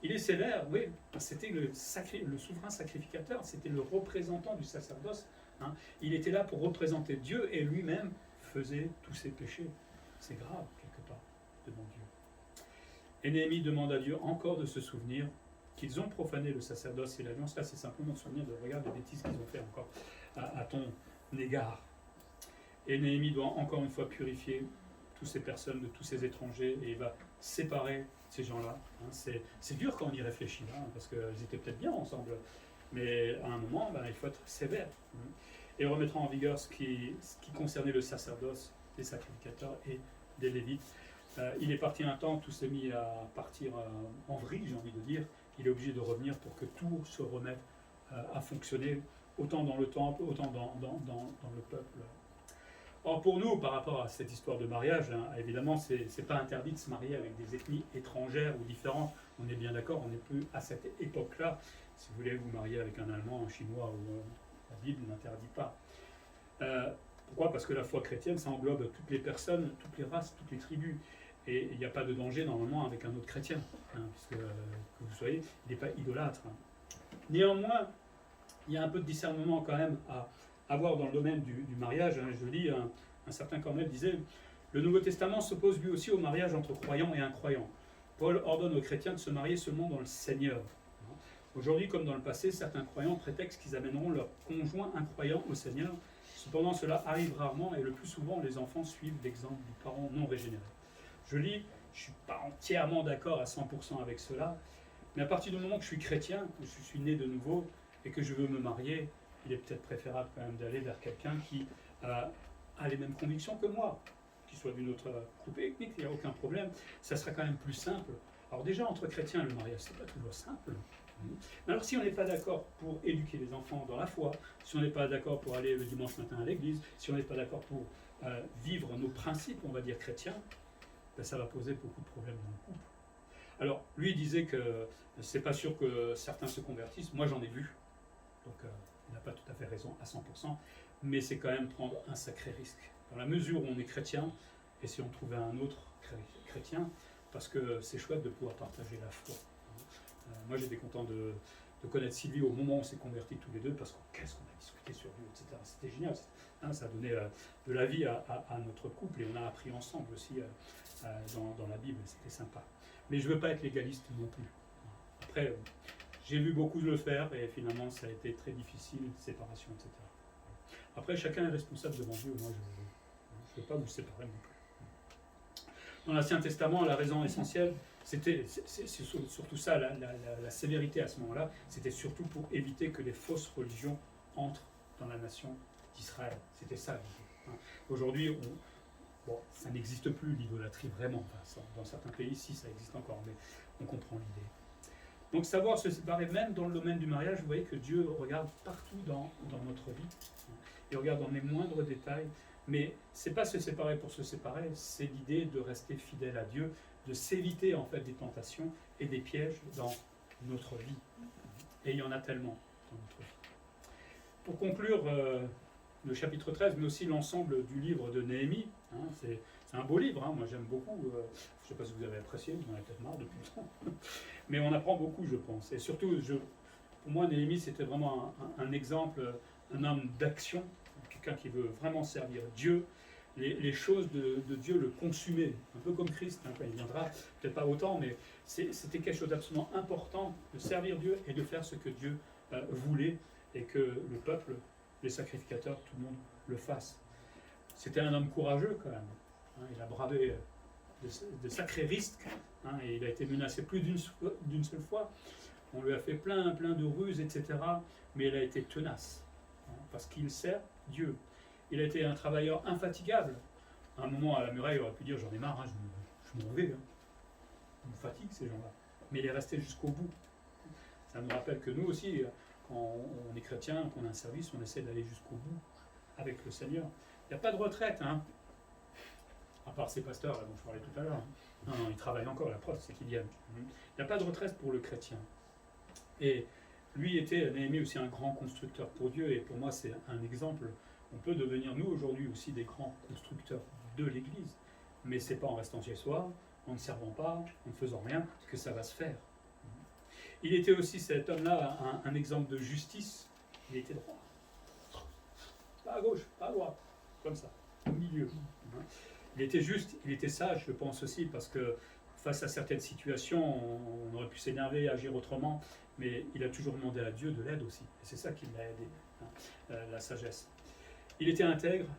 Il est sévère, oui, c'était le souverain sacrificateur, c'était le représentant du sacerdoce. Hein. Il était là pour représenter Dieu et lui-même faisait tous ses péchés. C'est grave, quelque part, devant Dieu. Et Néhémie demande à Dieu encore de se souvenir qu'ils ont profané le sacerdoce et l'alliance. Là, c'est simplement se souvenir de regarde les bêtises qu'ils ont fait encore à ton égard. Et Néhémie doit encore une fois purifier toutes ces personnes, de tous ces étrangers, et il va séparer ces gens-là. Hein. C'est dur quand on y réfléchit, hein, parce qu'ils étaient peut-être bien ensemble, mais à un moment, il faut être sévère. Hein. Et remettra en vigueur ce qui concernait le sacerdoce, des sacrificateurs et des Lévites. Il est parti un temps, tout s'est mis à partir en vrille, j'ai envie de dire. Il est obligé de revenir pour que tout se remette à fonctionner, autant dans le temple, autant dans le peuple. Or pour nous, par rapport à cette histoire de mariage, hein, évidemment, c'est pas interdit de se marier avec des ethnies étrangères ou différentes. On est bien d'accord, on n'est plus à cette époque-là. Si vous voulez vous marier avec un Allemand, un Chinois, la Bible n'interdit pas. Pourquoi? Parce que la foi chrétienne, ça englobe toutes les personnes, toutes les races, toutes les tribus. Et il n'y a pas de danger normalement avec un autre chrétien, hein, puisque, que vous soyez, il n'est pas idolâtre. Hein. Néanmoins, il y a un peu de discernement quand même à avoir dans le domaine du mariage. Hein. Je lis, un certain Cornel disait « Le Nouveau Testament s'oppose lui aussi au mariage entre croyants et incroyants. Paul ordonne aux chrétiens de se marier seulement dans le Seigneur. Aujourd'hui, comme dans le passé, certains croyants prétextent qu'ils amèneront leur conjoint incroyant au Seigneur. Cependant, cela arrive rarement et le plus souvent, les enfants suivent l'exemple du parent non régénéré. » Je lis, je ne suis pas entièrement d'accord à 100% avec cela, mais à partir du moment que je suis chrétien, que je suis né de nouveau et que je veux me marier, il est peut-être préférable quand même d'aller vers quelqu'un qui a les mêmes convictions que moi, qui soit d'une autre groupe ethnique, il n'y a aucun problème, ça sera quand même plus simple. Alors déjà, entre chrétiens, le mariage, c'est pas toujours simple. Mais alors si on n'est pas d'accord pour éduquer les enfants dans la foi, si on n'est pas d'accord pour aller le dimanche matin à l'église, si on n'est pas d'accord pour vivre nos principes, on va dire chrétiens, ça va poser beaucoup de problèmes dans le couple. Alors, lui disait que c'est pas sûr que certains se convertissent. Moi, j'en ai vu. Donc, il n'a pas tout à fait raison à 100%. Mais c'est quand même prendre un sacré risque. Dans la mesure où on est chrétien, et si on trouvait un autre chrétien, parce que c'est chouette de pouvoir partager la foi. Moi, j'étais content de connaître Sylvie au moment où on s'est convertis tous les deux, parce qu'est-ce qu'on a discuté sur Dieu, etc. C'était génial. Hein, ça a donné de la vie à notre couple, et on a appris ensemble aussi dans la Bible, c'était sympa. Mais je ne veux pas être légaliste non plus. Après, j'ai vu beaucoup le faire, et finalement, ça a été très difficile, séparation, etc. Après, chacun est responsable devant Dieu. Moi, je ne veux pas vous séparer non plus. Dans l'Ancien Testament, la raison essentielle, c'est surtout ça, la sévérité à ce moment-là, c'était surtout pour éviter que les fausses religions entrent dans la nation d'Israël. C'était ça l'idée. Aujourd'hui, bon, ça n'existe plus l'idolâtrie vraiment. Enfin, dans certains pays, si ça existe encore, mais on comprend l'idée. Donc savoir se séparer, même dans le domaine du mariage, vous voyez que Dieu regarde partout dans notre vie. Il regarde dans les moindres détails. Mais ce n'est pas se séparer pour se séparer, c'est l'idée de rester fidèle à Dieu, de s'éviter en fait des tentations et des pièges dans notre vie. Et il y en a tellement dans notre vie. Pour conclure le chapitre 13, mais aussi l'ensemble du livre de Néhémie, c'est un beau livre, moi j'aime beaucoup, je ne sais pas si vous avez apprécié, vous en avez peut-être marre depuis le temps, mais on apprend beaucoup je pense. Et surtout, pour moi Néhémie c'était vraiment un exemple, un homme d'action, quelqu'un qui veut vraiment servir Dieu, les choses de Dieu le consumaient, un peu comme Christ, quand il viendra, peut-être pas autant, mais c'était quelque chose d'absolument important, de servir Dieu et de faire ce que Dieu voulait, et que le peuple, les sacrificateurs, tout le monde le fasse. C'était un homme courageux quand même, il a bravé de sacrés risques, et il a été menacé plus d'une seule fois, on lui a fait plein de ruses, etc., mais il a été tenace, parce qu'il sert Dieu. Il a été un travailleur infatigable. À un moment, à la muraille, il aurait pu dire « j'en ai marre, je m'en vais, on me fatigue ces gens-là ». Mais il est resté jusqu'au bout. Ça nous rappelle que nous aussi, quand on est chrétien, qu'on a un service, on essaie d'aller jusqu'au bout avec le Seigneur. Il n'y a pas de retraite, à part ces pasteurs là, dont je parlais tout à l'heure. Non, ils travaillent encore, la preuve c'est qu'ils viennent. Il n'y a pas de retraite pour le chrétien. Et lui était, Néhémie, aussi un grand constructeur pour Dieu, et pour moi c'est un exemple. On peut devenir, nous, aujourd'hui, aussi des grands constructeurs de l'Église, mais ce n'est pas en restant chez soi, en ne servant pas, en ne faisant rien, que ça va se faire. Il était aussi, cet homme-là, un exemple de justice. Il était droit. Pas à gauche, pas à droite, comme ça, au milieu. Il était juste, il était sage, je pense aussi, parce que face à certaines situations, on aurait pu s'énerver, agir autrement, mais il a toujours demandé à Dieu de l'aide aussi. Et c'est ça qui l'a aidé, la sagesse. Il était intègre,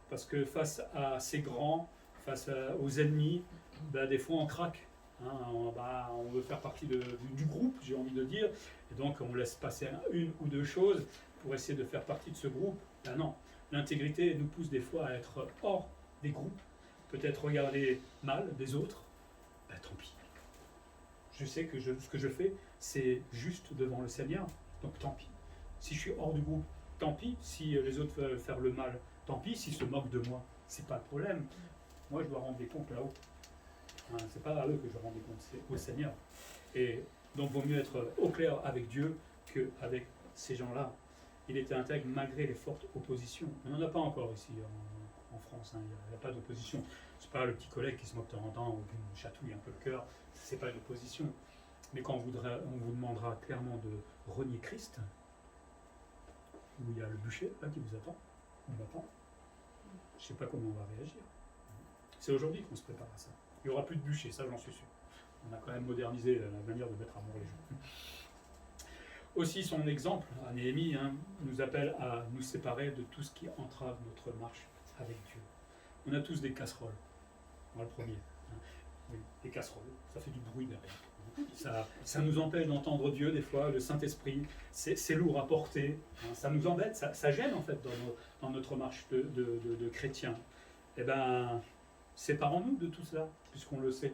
parce que face à ces grands, face aux ennemis, des fois on craque. On veut faire partie du groupe, j'ai envie de dire, et donc on laisse passer une ou deux choses pour essayer de faire partie de ce groupe. Non, l'intégrité nous pousse des fois à être hors des groupes, peut-être regarder mal des autres, tant pis. Je sais que ce que je fais, c'est juste devant le Seigneur, donc tant pis. Si je suis hors du groupe, tant pis. Si les autres veulent faire le mal, tant pis. S'ils se moquent de moi, c'est pas le problème. Moi, je dois rendre des comptes là-haut. C'est pas à eux que je rends des comptes, c'est au Seigneur. Et donc, il vaut mieux être au clair avec Dieu qu'avec ces gens-là. Il était intègre malgré les fortes oppositions. On n'en a pas encore ici en France. Il n'y a pas d'opposition. C'est pas le petit collègue qui se moque de temps en temps ou qui nous chatouille un peu le cœur. C'est pas une opposition. Mais quand on vous demandera clairement de renier Christ, où il y a le bûcher là, qui vous attend, on m'attend, je ne sais pas comment on va réagir. C'est aujourd'hui qu'on se prépare à ça. Il n'y aura plus de bûcher, ça j'en suis sûr. On a quand même modernisé la manière de mettre à mort les gens. Aussi, son exemple, à Néhémie, nous appelle à nous séparer de tout ce qui entrave notre marche avec Dieu. On a tous des casseroles. Moi, le premier. Oui, des casseroles, ça fait du bruit derrière. Ça nous empêche d'entendre Dieu des fois, le Saint-Esprit, c'est lourd à porter, ça nous embête, ça gêne en fait dans notre marche de chrétiens. Eh bien, séparons-nous de tout cela, puisqu'on le sait.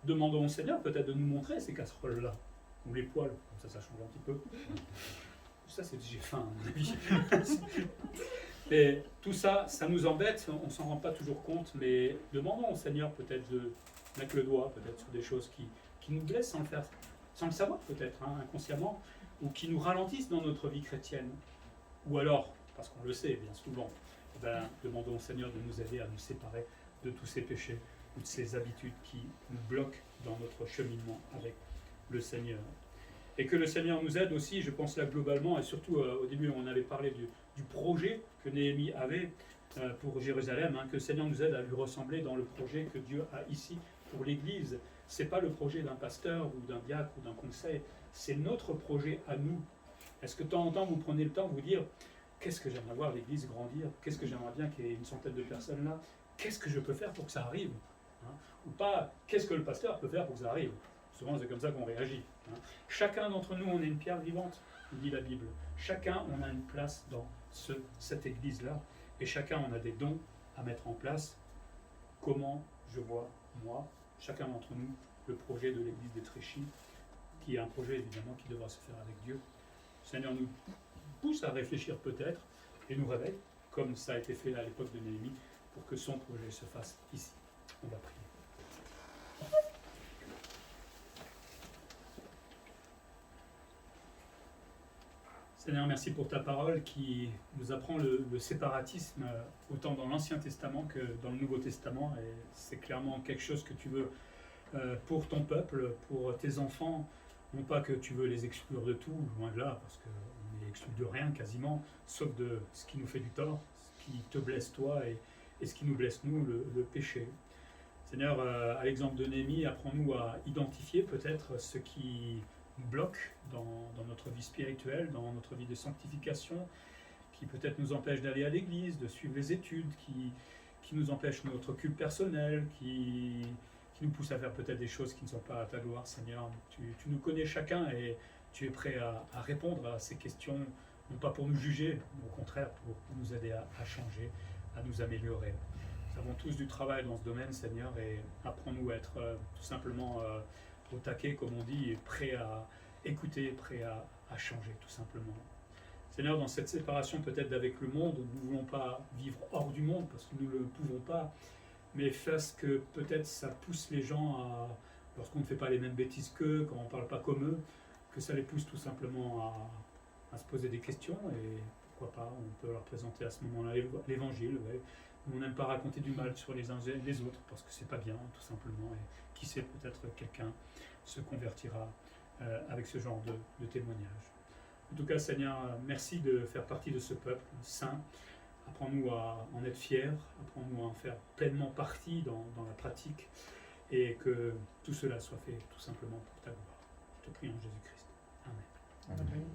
Demandons au Seigneur peut-être de nous montrer ces casseroles-là, ou les poils, comme ça change un petit peu. Ça, c'est j'ai faim, à mon avis. Et tout ça, ça nous embête, on ne s'en rend pas toujours compte, mais demandons au Seigneur peut-être de mettre le doigt peut-être sur des choses qui nous blessent sans le faire, sans le savoir peut-être, inconsciemment, ou qui nous ralentissent dans notre vie chrétienne. Ou alors, parce qu'on le sait bien souvent, demandons au Seigneur de nous aider à nous séparer de tous ces péchés ou de ces habitudes qui nous bloquent dans notre cheminement avec le Seigneur. Et que le Seigneur nous aide aussi, je pense là globalement, et surtout au début on avait parlé du projet que Néhémie avait pour Jérusalem, que le Seigneur nous aide à lui ressembler dans le projet que Dieu a ici pour l'Église. Ce n'est pas le projet d'un pasteur ou d'un diacre ou d'un conseil, c'est notre projet à nous. Est-ce que de temps en temps vous prenez le temps de vous dire, qu'est-ce que j'aimerais voir l'Église grandir, qu'est-ce que j'aimerais bien qu'il y ait une centaine de personnes là, qu'est-ce que je peux faire pour que ça arrive, hein, ou pas qu'est-ce que le pasteur peut faire pour que ça arrive. Souvent c'est comme ça qu'on réagit. Hein. Chacun d'entre nous, on est une pierre vivante, dit la Bible. Chacun, on a une place dans cette Église-là, et chacun, on a des dons à mettre en place. Comment je vois, moi, chacun d'entre nous, le projet de l'Église des Tréchy, qui est un projet évidemment qui devra se faire avec Dieu. Le Seigneur nous pousse à réfléchir peut-être, et nous réveille, comme ça a été fait à l'époque de Néhémie, pour que son projet se fasse ici. On va prier. Seigneur, merci pour ta parole qui nous apprend le séparatisme autant dans l'Ancien Testament que dans le Nouveau Testament. Et c'est clairement quelque chose que tu veux pour ton peuple, pour tes enfants. Non pas que tu veux les exclure de tout, loin de là, parce qu'on n'est exclu de rien quasiment, sauf de ce qui nous fait du tort, ce qui te blesse toi et ce qui nous blesse nous, le péché. Seigneur, à l'exemple de Néhémie, apprends-nous à identifier peut-être ce qui nous bloque dans notre vie spirituelle, dans notre vie de sanctification, qui peut-être nous empêche d'aller à l'église, de suivre les études, qui nous empêche notre culte personnel, qui nous pousse à faire peut-être des choses qui ne sont pas à ta gloire, Seigneur. Tu nous connais chacun et tu es prêt à répondre à ces questions, non pas pour nous juger, mais au contraire pour nous aider à changer, à nous améliorer. Nous avons tous du travail dans ce domaine, Seigneur, et apprends-nous à être tout simplement au taquet, comme on dit, et prêt à écouter, prêt à changer, tout simplement. Seigneur, dans cette séparation peut-être d'avec le monde, nous ne voulons pas vivre hors du monde, parce que nous ne le pouvons pas, mais face que peut-être ça pousse les gens à, lorsqu'on ne fait pas les mêmes bêtises qu'eux, quand on ne parle pas comme eux, que ça les pousse tout simplement à se poser des questions, et pourquoi pas, on peut leur présenter à ce moment-là l'évangile. Ouais. On n'aime pas raconter du mal sur les uns et les autres, parce que c'est pas bien, tout simplement, et qui sait, peut-être quelqu'un se convertira avec ce genre de témoignage. En tout cas, Seigneur, merci de faire partie de ce peuple saint. Apprends-nous à en être fiers, apprends-nous à en faire pleinement partie dans la pratique, et que tout cela soit fait tout simplement pour ta gloire. Je te prie en Jésus-Christ. Amen. Amen.